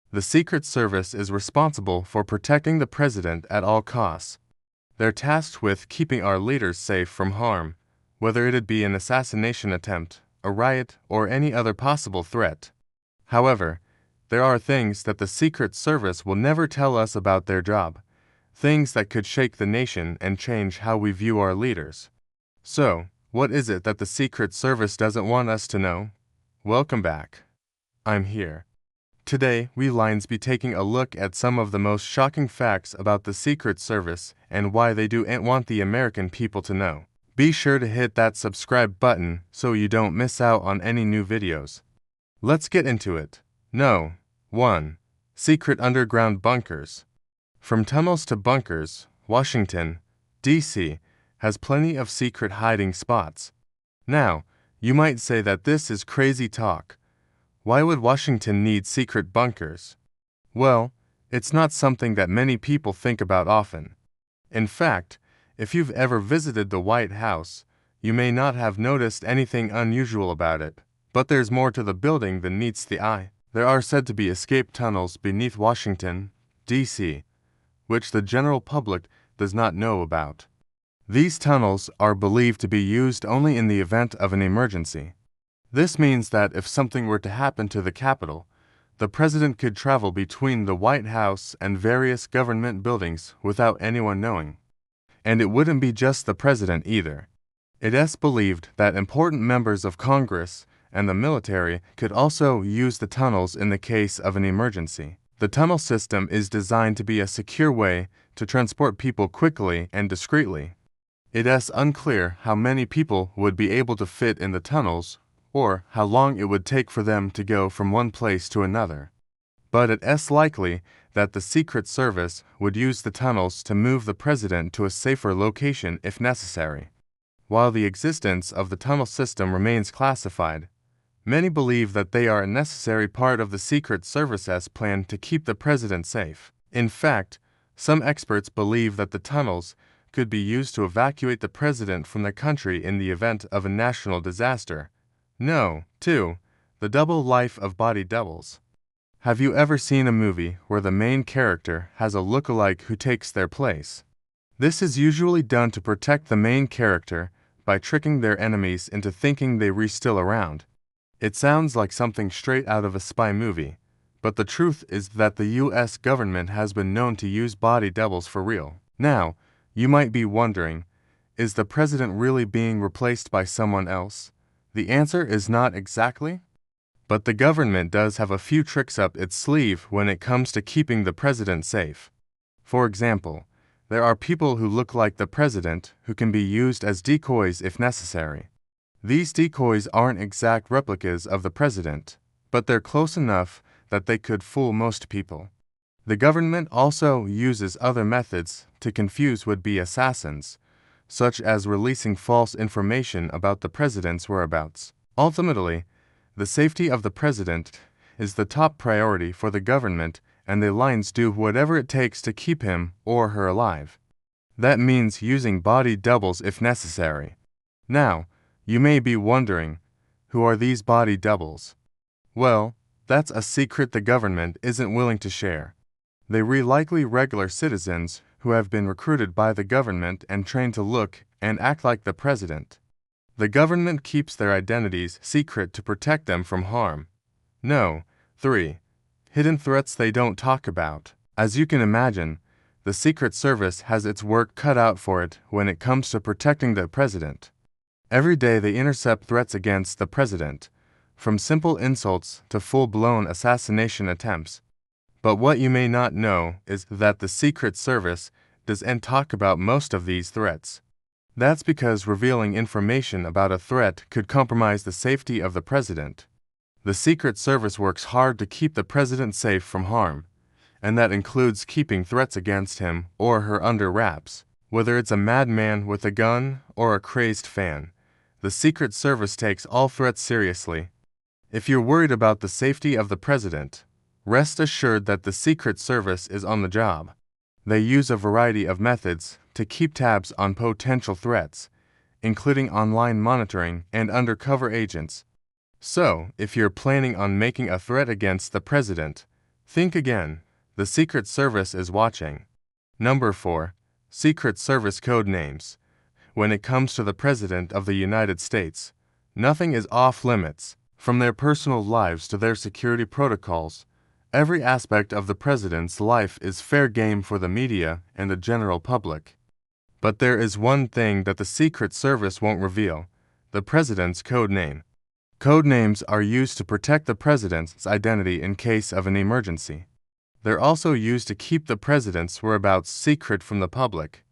The Secret Service is responsible for protecting the president at all costs. They're tasked with keeping our leaders safe from harm, whether it be an assassination attempt, a riot, or any other possible threat. However, there are things that the Secret Service will never tell us about their job, things that could shake the nation and change how we view our leaders. So, what is it that the Secret Service doesn't want us to know? Welcome back. I'm here. Today, we'll be taking a look at some of the most shocking facts about the Secret Service and why they do want the American people to know. Be sure to hit that subscribe button so you don't miss out on any new videos. Let's get into it. 1. Secret underground bunkers. From tunnels to bunkers, Washington, D.C. has plenty of secret hiding spots. Now, you might say that this is crazy talk. Why would Washington need secret bunkers? Well, it's not something that many people think about often. In fact, if you've ever visited the White House, you may not have noticed anything unusual about it. But there's more to the building than meets the eye. There are said to be escape tunnels beneath Washington, D.C., which the general public does not know about. These tunnels are believed to be used only in the event of an emergency. This means that if something were to happen to the Capitol, the president could travel between the White House and various government buildings without anyone knowing. And it wouldn't be just the president either. It is believed that important members of Congress and the military could also use the tunnels in the case of an emergency. The tunnel system is designed to be a secure way to transport people quickly and discreetly. It is unclear how many people would be able to fit in the tunnels or how long it would take for them to go from one place to another. But it is likely that the Secret Service would use the tunnels to move the president to a safer location if necessary. While the existence of the tunnel system remains classified, many believe that they are a necessary part of the Secret Service's plan to keep the president safe. In fact, some experts believe that the tunnels could be used to evacuate the president from the country in the event of a national disaster. 2. The double life of body doubles. Have you ever seen a movie where the main character has a lookalike who takes their place? This is usually done to protect the main character by tricking their enemies into thinking they were still around. It sounds like something straight out of a spy movie, but the truth is that the U.S. government has been known to use body doubles for real. Now, you might be wondering, is the president really being replaced by someone else? The answer is not exactly. But the government does have a few tricks up its sleeve when it comes to keeping the president safe. For example, there are people who look like the president who can be used as decoys if necessary. These decoys aren't exact replicas of the president, but they're close enough that they could fool most people. The government also uses other methods to confuse would-be assassins, such as releasing false information about the president's whereabouts. Ultimately, the safety of the president is the top priority for the government, and the lines do whatever it takes to keep him or her alive. That means using body doubles if necessary. Now, you may be wondering, who are these body doubles? Well, that's a secret the government isn't willing to share. They are likely regular citizens who have been recruited by the government and trained to look and act like the president. The government keeps their identities secret to protect them from harm. 3. Hidden threats they don't talk about. As you can imagine, the Secret Service has its work cut out for it when it comes to protecting the president. Every day they intercept threats against the president, from simple insults to full-blown assassination attempts. But what you may not know is that the Secret Service doesn't talk about most of these threats. That's because revealing information about a threat could compromise the safety of the president. The Secret Service works hard to keep the president safe from harm, and that includes keeping threats against him or her under wraps. Whether it's a madman with a gun or a crazed fan, the Secret Service takes all threats seriously. If you're worried about the safety of the president, rest assured that the Secret Service is on the job. They use a variety of methods to keep tabs on potential threats, including online monitoring and undercover agents. So, if you're planning on making a threat against the president, Think again. The Secret Service is watching. Number 4. Secret Service code names. When it comes to the President of the United States, nothing is off limits. From their personal lives to their security protocols, every aspect of the President's life is fair game for the media and the general public. But there is one thing that the Secret Service won't reveal: the President's code name. Code names are used to protect the President's identity in case of an emergency. They're also used to keep the President's whereabouts secret from the public.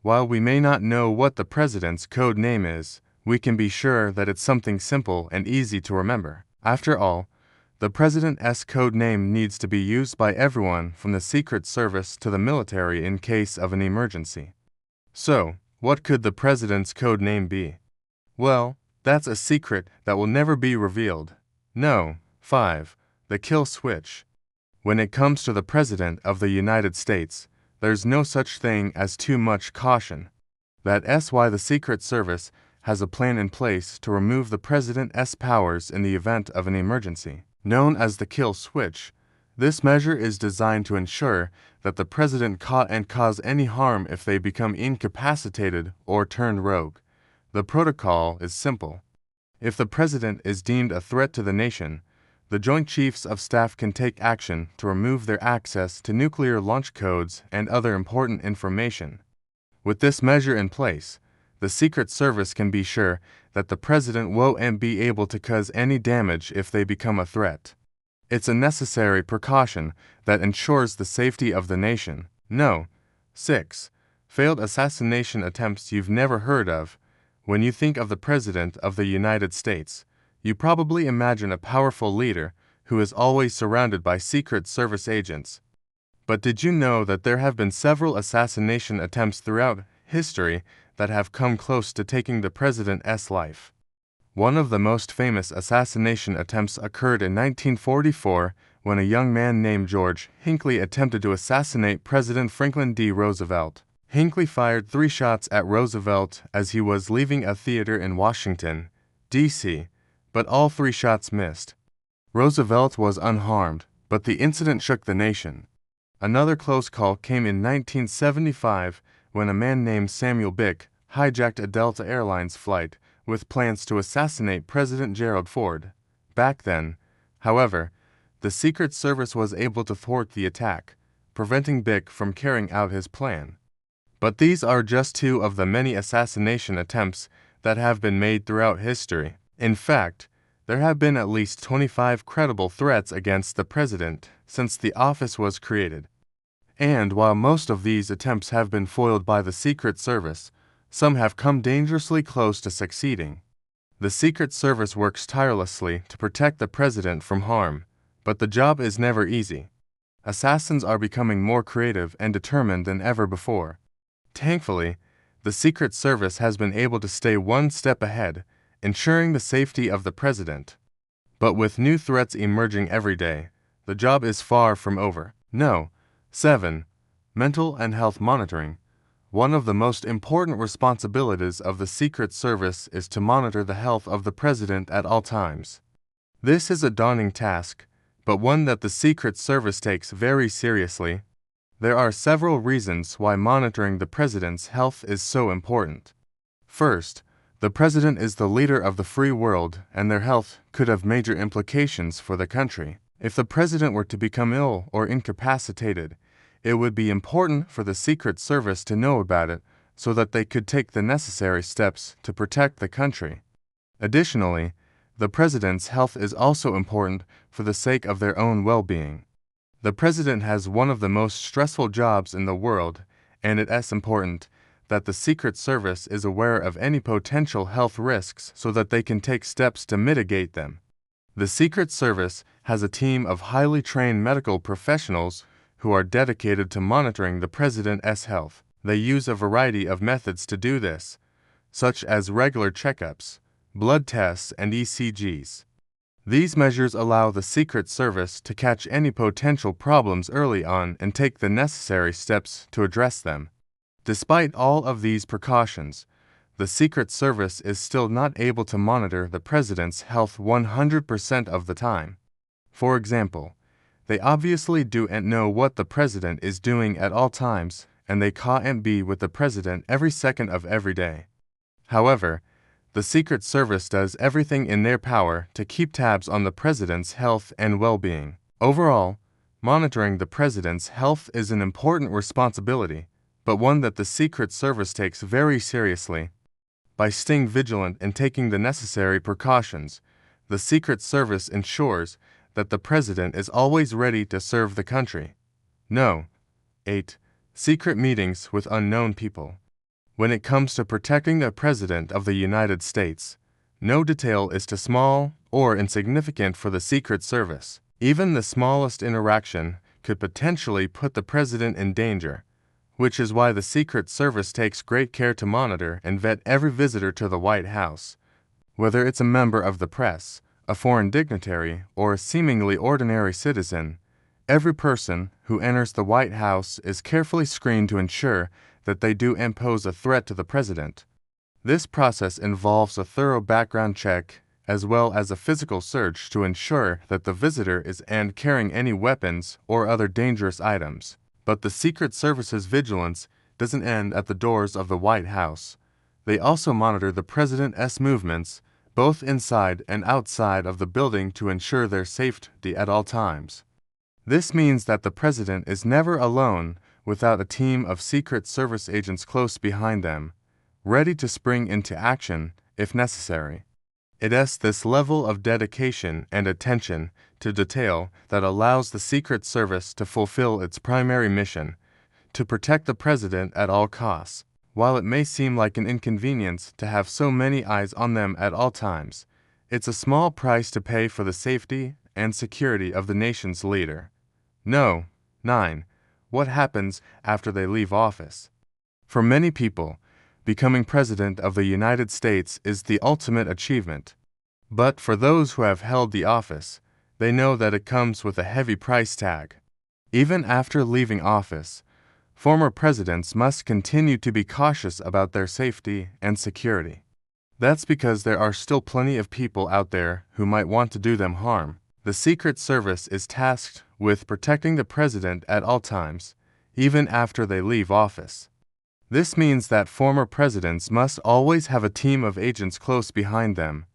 While we may not know what the President's code name is, we can be sure that it's something simple and easy to remember. After all, the President's code name needs to be used by everyone from the Secret Service to the military in case of an emergency. So, what could the President's code name be? Well, that's a secret that will never be revealed. No. 5. The kill switch. When it comes to the President of the United States, there's no such thing as too much caution. That's why the Secret Service has a plan in place to remove the President's powers in the event of an emergency. Known as the kill switch, this measure is designed to ensure that the President can't cause any harm if they become incapacitated or turn rogue. The protocol is simple. If the President is deemed a threat to the nation, the Joint Chiefs of Staff can take action to remove their access to nuclear launch codes and other important information. With this measure in place, the Secret Service can be sure that the President won't be able to cause any damage if they become a threat. It's a necessary precaution that ensures the safety of the nation. No. 6. Failed assassination attempts you've never heard of. When you think of the President of the United States, you probably imagine a powerful leader who is always surrounded by Secret Service agents. But did you know that there have been several assassination attempts throughout history that have come close to taking the President's life? One of the most famous assassination attempts occurred in 1944 when a young man named George Hinckley attempted to assassinate President Franklin D. Roosevelt. Hinckley fired 3 shots at Roosevelt as he was leaving a theater in Washington, D.C., but all 3 shots missed. Roosevelt was unharmed, but the incident shook the nation. Another close call came in 1975 when a man named Samuel Bick hijacked a Delta Airlines flight with plans to assassinate President Gerald Ford. Back then, however, the Secret Service was able to thwart the attack, preventing Bick from carrying out his plan. But these are just 2 of the many assassination attempts that have been made throughout history. In fact, there have been at least 25 credible threats against the President since the office was created. And while most of these attempts have been foiled by the Secret Service, some have come dangerously close to succeeding. The Secret Service works tirelessly to protect the President from harm, but the job is never easy. Assassins are becoming more creative and determined than ever before. Thankfully, the Secret Service has been able to stay one step ahead, ensuring the safety of the President. But with new threats emerging every day, the job is far from over. No. 7. Mental and health monitoring. One of the most important responsibilities of the Secret Service is to monitor the health of the President at all times. This is a daunting task, but one that the Secret Service takes very seriously. There are several reasons why monitoring the President's health is so important. First, the President is the leader of the free world, and their health could have major implications for the country. If the President were to become ill or incapacitated, it would be important for the Secret Service to know about it so that they could take the necessary steps to protect the country. Additionally, the President's health is also important for the sake of their own well-being. The President has one of the most stressful jobs in the world, and it's important that the Secret Service is aware of any potential health risks so that they can take steps to mitigate them. The Secret Service has a team of highly trained medical professionals who are dedicated to monitoring the President's health. They use a variety of methods to do this, such as regular checkups, blood tests, and ECGs. These measures allow the Secret Service to catch any potential problems early on and take the necessary steps to address them. Despite all of these precautions, the Secret Service is still not able to monitor the President's health 100% of the time. For example, They obviously do and know what the president is doing at all times, and they can't be with the president every second of every day. However, the Secret Service does everything in their power to keep tabs on the president's health and well-being. Overall, monitoring the president's health is an important responsibility, but one that the Secret Service takes very seriously. By staying vigilant and taking the necessary precautions, the Secret Service ensures that the president is always ready to serve the country. No. 8. Secret meetings with unknown people. When it comes to protecting the President of the United States, no detail is too small or insignificant for the Secret Service. Even the smallest interaction could potentially put the President in danger, which is why the Secret Service takes great care to monitor and vet every visitor to the White House. Whether it's a member of the press, a foreign dignitary, or a seemingly ordinary citizen, every person who enters the White House is carefully screened to ensure that they do impose a threat to the president. This process involves a thorough background check as well as a physical search to ensure that the visitor isn't carrying any weapons or other dangerous items. But the Secret Service's vigilance doesn't end at the doors of the White House. They also monitor the president's movements, both inside and outside of the building, to ensure their safety at all times. This means that the president is never alone without a team of Secret Service agents close behind them, ready to spring into action if necessary. It is this level of dedication and attention to detail that allows the Secret Service to fulfill its primary mission, to protect the president at all costs. While it may seem like an inconvenience to have so many eyes on them at all times, it's a small price to pay for the safety and security of the nation's leader. No. 9. What happens after they leave office? For many people, becoming President of the United States is the ultimate achievement. But for those who have held the office, they know that it comes with a heavy price tag. Even after leaving office, former presidents must continue to be cautious about their safety and security. That's because there are still plenty of people out there who might want to do them harm. The Secret Service is tasked with protecting the president at all times, even after they leave office. This means that former presidents must always have a team of agents close behind them,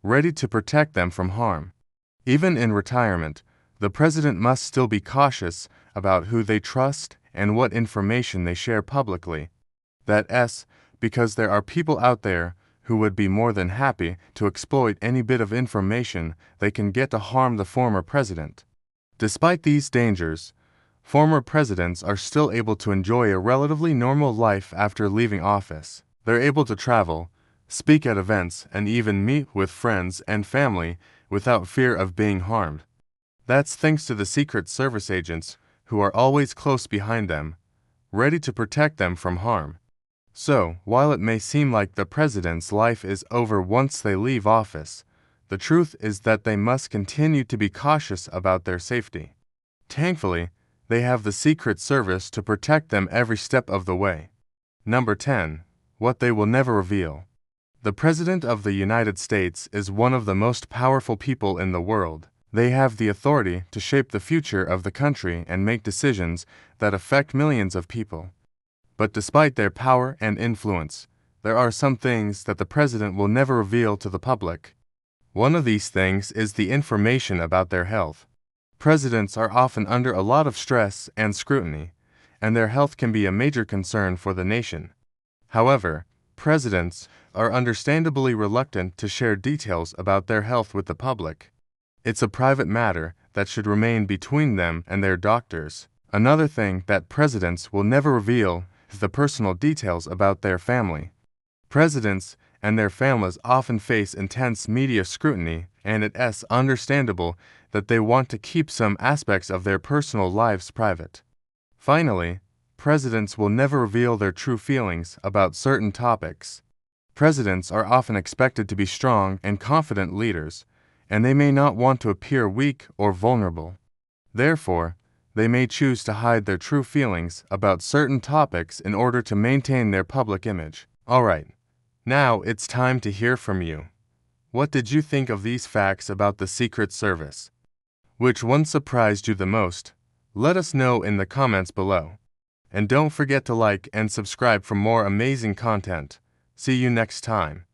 ready to protect them from harm. Even in retirement, the president must still be cautious about who they trust and what information they share publicly. That's because there are people out there who would be more than happy to exploit any bit of information they can get to harm the former president. Despite these dangers, former presidents are still able to enjoy a relatively normal life after leaving office. They're able to travel, speak at events, and even meet with friends and family without fear of being harmed. That's thanks to the Secret Service agents who are always close behind them, ready to protect them from harm. So, while it may seem like the president's life is over once they leave office, the truth is that they must continue to be cautious about their safety. Thankfully, they have the Secret Service to protect them every step of the way. Number 10. What they will never reveal. The President of the United States is one of the most powerful people in the world. They have the authority to shape the future of the country and make decisions that affect millions of people. But despite their power and influence, there are some things that the president will never reveal to the public. One of these things is the information about their health. Presidents are often under a lot of stress and scrutiny, and their health can be a major concern for the nation. However, presidents are understandably reluctant to share details about their health with the public. It's a private matter that should remain between them and their doctors. Another thing that presidents will never reveal is the personal details about their family. Presidents and their families often face intense media scrutiny, and it's understandable that they want to keep some aspects of their personal lives private. Finally, presidents will never reveal their true feelings about certain topics. Presidents are often expected to be strong and confident leaders, and they may not want to appear weak or vulnerable. Therefore, they may choose to hide their true feelings about certain topics in order to maintain their public image. Alright, now it's time to hear from you. What did you think of these facts about the Secret Service? Which one surprised you the most? Let us know in the comments below. And don't forget to like and subscribe for more amazing content. See you next time.